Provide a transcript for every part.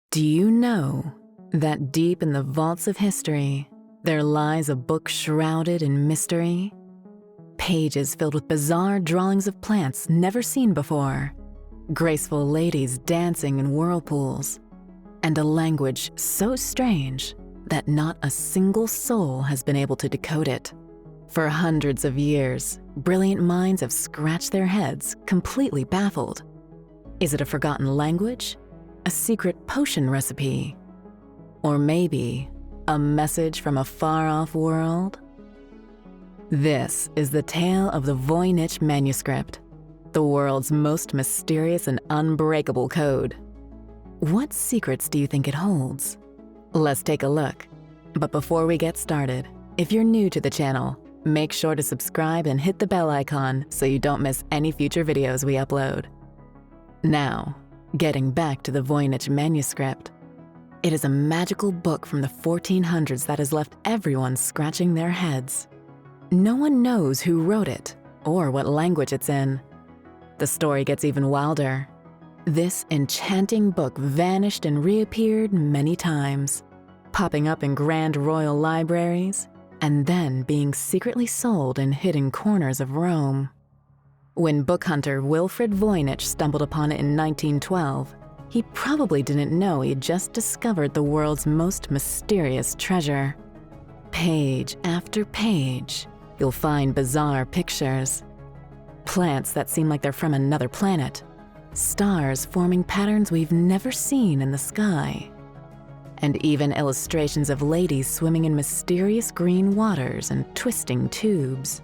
Do you know that deep in the vaults of history, there lies a book shrouded in mystery? Pages filled with bizarre drawings of plants never seen before, graceful ladies dancing in whirlpools, and a language so strange that not a single soul has been able to decode it. For hundreds of years, brilliant minds have scratched their heads, completely baffled. Is it a forgotten language? A secret potion recipe? Or maybe a message from a far-off world? This is the tale of the Voynich Manuscript, the world's most mysterious and unbreakable code. What secrets do you think it holds? Let's take a look. But before we get started, if you're new to the channel, make sure to subscribe and hit the bell icon so you don't miss any future videos we upload. Now, getting back to the Voynich Manuscript. It is a magical book from the 1400s that has left everyone scratching their heads. No one knows who wrote it or what language it's in. The story gets even wilder. This enchanting book vanished and reappeared many times, popping up in grand royal libraries and then being secretly sold in hidden corners of Rome. When book hunter Wilfred Voynich stumbled upon it in 1912, he probably didn't know he'd just discovered the world's most mysterious treasure. Page after page, you'll find bizarre pictures. Plants that seem like they're from another planet. Stars forming patterns we've never seen in the sky. And even illustrations of ladies swimming in mysterious green waters and twisting tubes.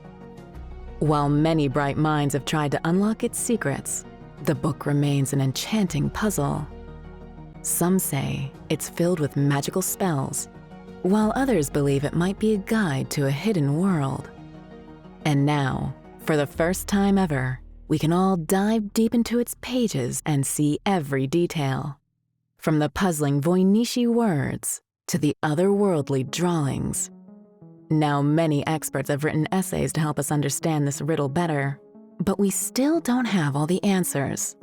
While many bright minds have tried to unlock its secrets, the book remains an enchanting puzzle. Some say it's filled with magical spells, while others believe it might be a guide to a hidden world. And now, for the first time ever, we can all dive deep into its pages and see every detail. From the puzzling Voynichi words to the otherworldly drawings. Now, many experts have written essays to help us understand this riddle better, but we still don't have all the answers.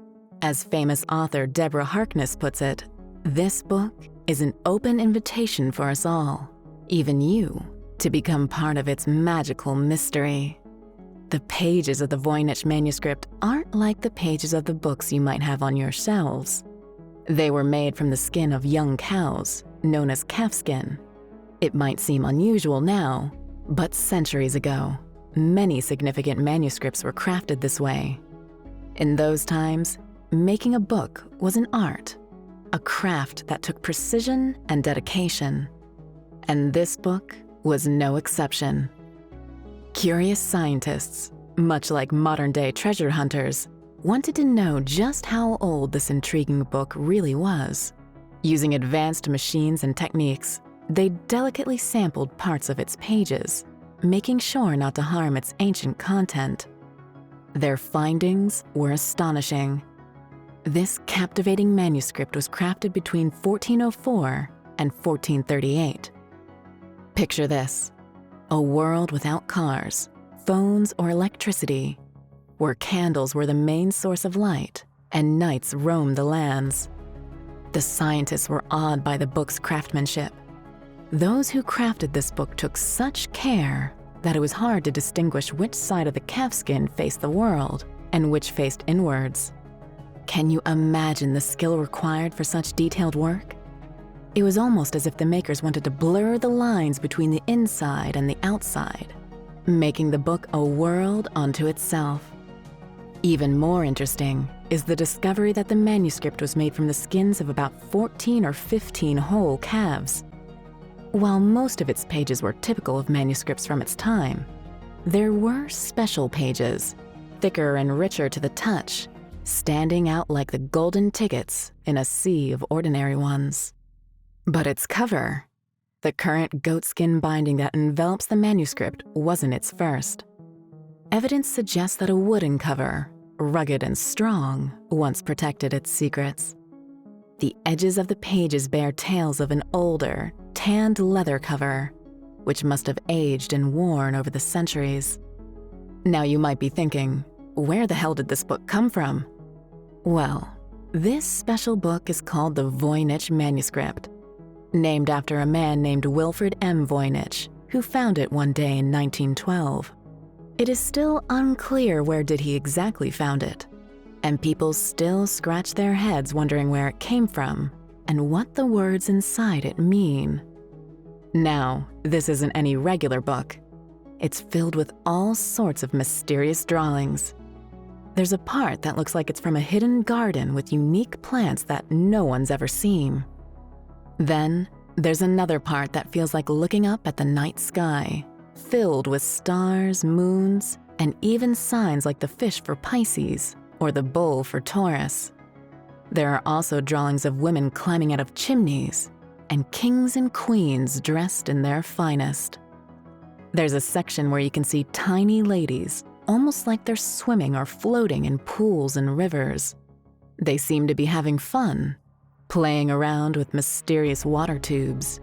As famous author Deborah Harkness puts it, this book is an open invitation for us all, even you, to become part of its magical mystery. The pages of the Voynich Manuscript aren't like the pages of the books you might have on your shelves. They were made from the skin of young cows, known as calfskin. It might seem unusual now, but centuries ago, many significant manuscripts were crafted this way. In those times, making a book was an art, a craft that took precision and dedication. And this book was no exception. Curious scientists, much like modern-day treasure hunters, wanted to know just how old this intriguing book really was. Using advanced machines and techniques, they delicately sampled parts of its pages, making sure not to harm its ancient content. Their findings were astonishing. This captivating manuscript was crafted between 1404 and 1438. Picture this: a world without cars, phones, or electricity, where candles were the main source of light and knights roamed the lands. The scientists were awed by the book's craftsmanship. Those who crafted this book took such care that it was hard to distinguish which side of the calfskin faced the world and which faced inwards. Can you imagine the skill required for such detailed work? It was almost as if the makers wanted to blur the lines between the inside and the outside, making the book a world unto itself. Even more interesting is the discovery that the manuscript was made from the skins of about 14 or 15 whole calves. While most of its pages were typical of manuscripts from its time, there were special pages, thicker and richer to the touch, standing out like the golden tickets in a sea of ordinary ones. But its cover, the current goatskin binding that envelops the manuscript, wasn't its first. Evidence suggests that a wooden cover, rugged and strong, once protected its secrets. The edges of the pages bear tales of an older, tanned leather cover, which must have aged and worn over the centuries. Now you might be thinking, where the hell did this book come from? Well, This special book is called the Voynich Manuscript, named after a man named Wilfred M. Voynich, who found it one day in 1912. It is still unclear where did he exactly found it, and people still scratch their heads wondering where it came from and what the words inside it mean. Now, this isn't any regular book. It's filled with all sorts of mysterious drawings. There's a part that looks like it's from a hidden garden with unique plants that no one's ever seen. Then, there's another part that feels like looking up at the night sky, filled with stars, moons, and even signs like the fish for Pisces or the bull for Taurus. There are also drawings of women climbing out of chimneys and kings and queens dressed in their finest. There's a section where you can see tiny ladies, almost like they're swimming or floating in pools and rivers. They seem to be having fun, playing around with mysterious water tubes.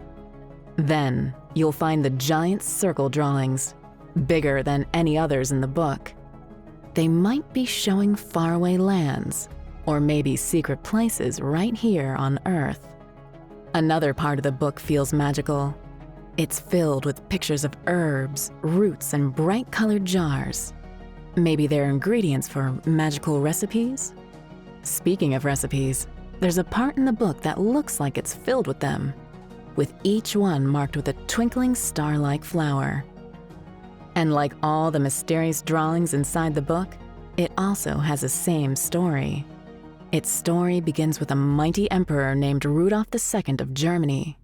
Then you'll find the giant circle drawings, bigger than any others in the book. They might be showing faraway lands, or maybe secret places right here on Earth. Another part of the book feels magical. It's filled with pictures of herbs, roots, and bright-colored jars. Maybe they're ingredients for magical recipes? Speaking of recipes, there's a part in the book that looks like it's filled with them, with each one marked with a twinkling star-like flower. And like all the mysterious drawings inside the book, it also has the same story. Its story begins with a mighty emperor named Rudolph II of Germany.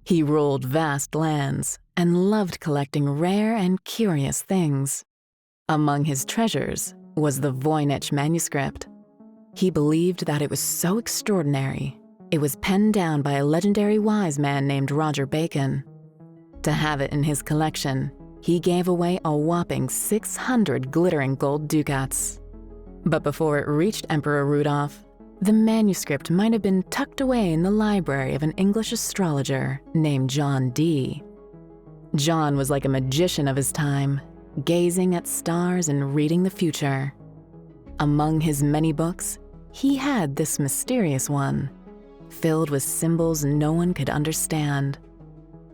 He ruled vast lands and loved collecting rare and curious things. Among his treasures was the Voynich Manuscript. He believed that it was so extraordinary, it was penned down by a legendary wise man named Roger Bacon. To have it in his collection, he gave away a whopping 600 glittering gold ducats. But before it reached Emperor Rudolph, the manuscript might have been tucked away in the library of an English astrologer named John Dee. John was like a magician of his time, gazing at stars and reading the future. Among his many books, he had this mysterious one, filled with symbols no one could understand.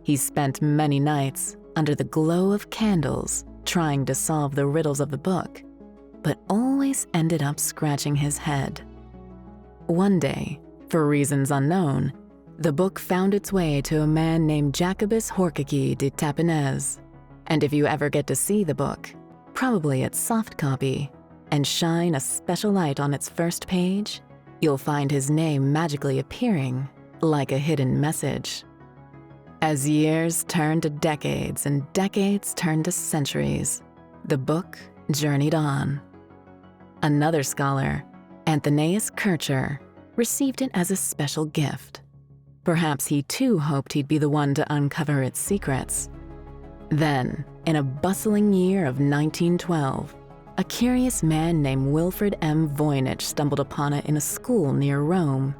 He spent many nights under the glow of candles trying to solve the riddles of the book, but always ended up scratching his head. One day, for reasons unknown, the book found its way to a man named Jacobus Horkiki de Tapinez. And if you ever get to see the book, probably its soft copy, and shine a special light on its first page, you'll find his name magically appearing like a hidden message. As years turned to decades and decades turned to centuries, the book journeyed on. Another scholar, Anthonius Kircher, received it as a special gift. Perhaps he too hoped he'd be the one to uncover its secrets. Then, in a bustling year of 1912, a curious man named Wilfred M. Voynich stumbled upon it in a school near Rome.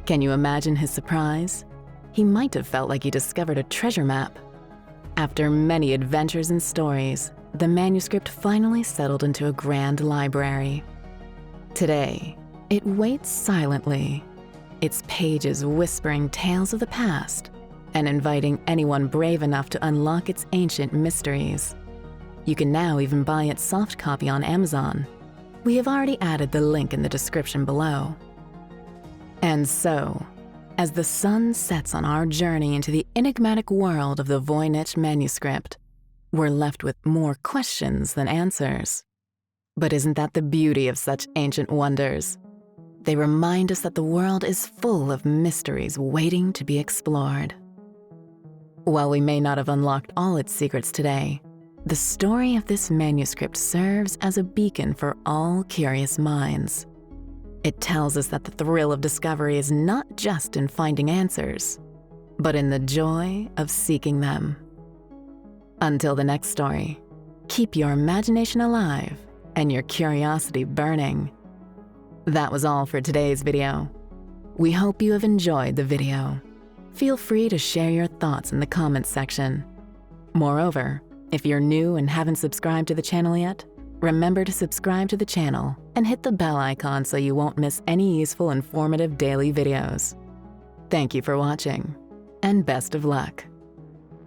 Can you imagine his surprise? He might have felt like he discovered a treasure map. After many adventures and stories, the manuscript finally settled into a grand library. Today, it waits silently, its pages whispering tales of the past and inviting anyone brave enough to unlock its ancient mysteries. You can now even buy its soft copy on Amazon. We have already added the link in the description below. And so, as the sun sets on our journey into the enigmatic world of the Voynich Manuscript, we're left with more questions than answers. But isn't that the beauty of such ancient wonders? They remind us that the world is full of mysteries waiting to be explored. While we may not have unlocked all its secrets today, the story of this manuscript serves as a beacon for all curious minds. It tells us that the thrill of discovery is not just in finding answers, but in the joy of seeking them. Until the next story, keep your imagination alive and your curiosity burning. That was all for today's video. We hope you have enjoyed the video. Feel free to share your thoughts in the comments section. Moreover, if you're new and haven't subscribed to the channel yet, Remember to subscribe to the channel and hit the bell icon so you won't miss any useful, informative daily videos. Thank you for watching, and best of luck.